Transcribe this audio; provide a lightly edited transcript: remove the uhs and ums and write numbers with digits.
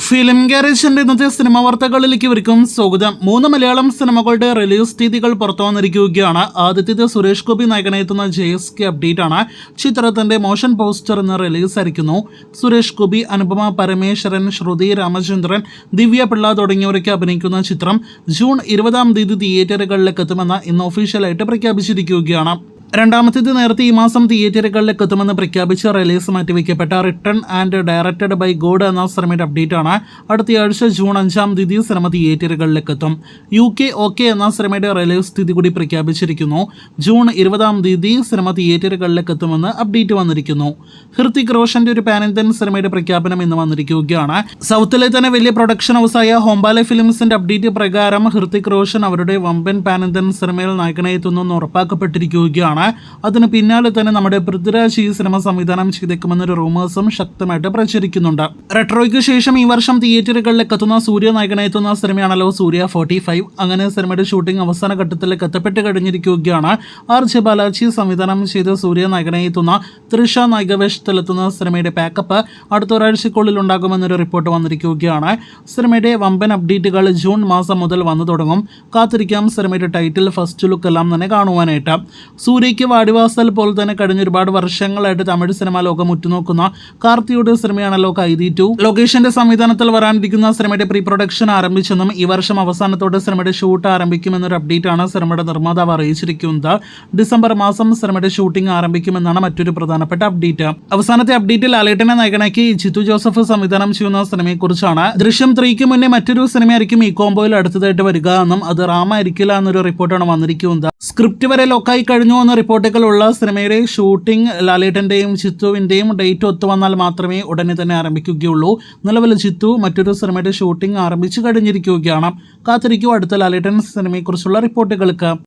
Film ഗാരേജിന്റെ ഇന്നത്തെ cinema വാർത്തകളിലേക്ക് ഇവർക്കും സ്വാഗതം. 3 മലയാളം സിനിമകളുടെ റിലീസ് തീയതികൾ പുറത്തു വന്നിരിക്കുകയാണ്. ആദ്യത്തേത് സുരേഷ് ഗോപി നായകനെത്തുന്ന JSK അപ്ഡേറ്റ് ആണ്. ചിത്രത്തിന്റെ മോഷൻ പോസ്റ്റർ ഇന്ന് റിലീസായിരിക്കുന്നു. സുരേഷ് ഗോപി, അനുപമ പരമേശ്വരൻ, ശ്രുതി രാമചന്ദ്രൻ, ദിവ്യ പിള്ള തുടങ്ങിയവരൊക്കെ അഭിനയിക്കുന്ന ചിത്രം ജൂൺ 20 തിയേറ്ററുകളിലേക്ക് എത്തുമെന്ന് ഇന്ന് ഒഫീഷ്യലായിട്ട് പ്രഖ്യാപിച്ചിരിക്കുകയാണ്. രണ്ടാമത്തേത് നേരത്തെ ഈ മാസം തിയേറ്ററുകളിലേക്ക് എത്തുമെന്ന് പ്രഖ്യാപിച്ച് റിലീസ് മാറ്റിവെക്കപ്പെട്ട return and directed by God എന്ന സിനിമയുടെ അപ്ഡേറ്റ് ആണ്. അടുത്തയാഴ്ച ജൂൺ 5 സിനിമ തിയേറ്ററുകളിലേക്ക് എത്തും. UK OK എന്ന സിനിമയുടെ റിലീസ് തീയതി കൂടി പ്രഖ്യാപിച്ചിരിക്കുന്നു. ജൂൺ 20 സിനിമ തിയേറ്ററുകളിലേക്ക് എത്തുമെന്ന് അപ്ഡേറ്റ് വന്നിരിക്കുന്നു. ഹൃതിക് റോഷന്റെ ഒരു പാൻ ഇന്ത്യൻ സിനിമയുടെ പ്രഖ്യാപനം ഇന്ന് വന്നിരിക്കുകയാണ്. സൗത്തിലെ തന്നെ വലിയ പ്രൊഡക്ഷൻ ഹൗസായ ഹോംബാലെ ഫിലിംസിന്റെ അപ്ഡേറ്റ് പ്രകാരം ഹൃതിക് റോഷൻ അവരുടെ വമ്പൻ പാൻ ഇന്ത്യൻ സിനിമയിൽ നായകനെത്തുന്നു എന്ന് ഉറപ്പാക്കപ്പെട്ടിരിക്കുകയാണ്. അതിന് പിന്നാലെ തന്നെ നമ്മുടെ പൃഥ്വിരാജ് ഈ സിനിമ സംവിധാനം ചെയ്തേക്കുമെന്നൊരു റൂമേഴ്സും ശക്തമായിട്ട് പ്രചരിക്കുന്നുണ്ട്. റെട്രോയ്ക്ക് ശേഷം ഈ വർഷം തിയേറ്ററുകളിലേക്ക് എത്തുന്ന സൂര്യ നായകനെത്തുന്ന സിനിമയാണല്ലോ സൂര്യ 45. അങ്ങനെ സിനിമയുടെ ഷൂട്ടിംഗ് അവസാന ഘട്ടത്തിലേക്ക് എത്തപ്പെട്ട് കഴിഞ്ഞിരിക്കുകയാണ്. RJ ബാലാജി സംവിധാനം ചെയ്ത് സൂര്യ നായകനെത്തുന്ന തൃഷ നായികവേഷത്തിലെത്തുന്ന സിനിമയുടെ പാക്കപ്പ് അടുത്ത ഒരാഴ്ചക്കുള്ളിൽ ഉണ്ടാകുമെന്നൊരു റിപ്പോർട്ട് വന്നിരിക്കുകയാണ്. സിനിമയുടെ വമ്പൻ അപ്ഡേറ്റുകൾ ജൂൺ മാസം മുതൽ വന്നു തുടങ്ങും. കാത്തിരിക്കാം സിനിമയുടെ ടൈറ്റിൽ, ഫസ്റ്റ് ലുക്ക് എല്ലാം തന്നെ കാണുവാനായിട്ട്. സൂര്യയ്ക്ക് വാടിവാസൽ പോലെ തന്നെ കഴിഞ്ഞ ഒരുപാട് വർഷങ്ങളായിട്ട് തമിഴ് സിനിമാ ലോകം ഉറ്റുനോക്കുന്ന കാർത്തിയുടെ സിനിമയാണല്ലോ കൈതി 2. ലൊക്കേഷന്റെ സംവിധാനത്തിൽ വരാനിരിക്കുന്ന സിനിമയുടെ പ്രീ പ്രൊഡക്ഷൻ ആരംഭിച്ചെന്നും ഈ വർഷം അവസാനത്തോടെ സിനിമയുടെ ഷൂട്ട് ആരംഭിക്കുമെന്നൊരു അപ്ഡേറ്റ് ആണ് സിനിമയുടെ നിർമ്മാതാവ് അറിയിച്ചിരിക്കുന്നത്. ഡിസംബർ മാസം സിനിമയുടെ ഷൂട്ടിംഗ് ആരംഭിക്കുമെന്നാണ് മറ്റൊരു പ്രധാനപ്പെട്ട അപ്ഡേറ്റ്. അവസാനത്തെ അപ്ഡേറ്റിൽ ലാലേട്ടനെ നായകനാക്കി ജിത്തു ജോസഫ് സംവിധാനം ചെയ്യുന്ന സിനിമയെക്കുറിച്ചാണ്. ദൃശ്യം 3ക്ക് മുന്നേ മറ്റൊരു സിനിമയായിരിക്കും ഈ കോംബോയിൽ അടുത്തതായിട്ട് വരിക എന്നും അത് റാമായിരിക്കില്ല എന്നൊരു റിപ്പോർട്ടാണ് വന്നിരിക്കുന്നത്. സ്ക്രിപ്റ്റ് വരെ ലോക്കായി കഴിഞ്ഞു എന്ന റിപ്പോർട്ടുകളുള്ള സിനിമയുടെ ഷൂട്ടിംഗ് ലാലേട്ടന്റെയും ജിത്തുവിന്റെയും ഡേറ്റ് ഒത്തുവന്നാൽ മാത്രമേ ഉടനെ തന്നെ ആരംഭിക്കുകയുള്ളൂ. നിലവിൽ ജിത്തു മറ്റൊരു സിനിമയുടെ ഷൂട്ടിംഗ് ആരംഭിച്ചു കഴിഞ്ഞിരിക്കുകയാണ്. കാത്തിരിക്കൂ അടുത്ത ലാലേട്ടൻ സിനിമയെക്കുറിച്ചുള്ള റിപ്പോർട്ടുകൾക്ക്.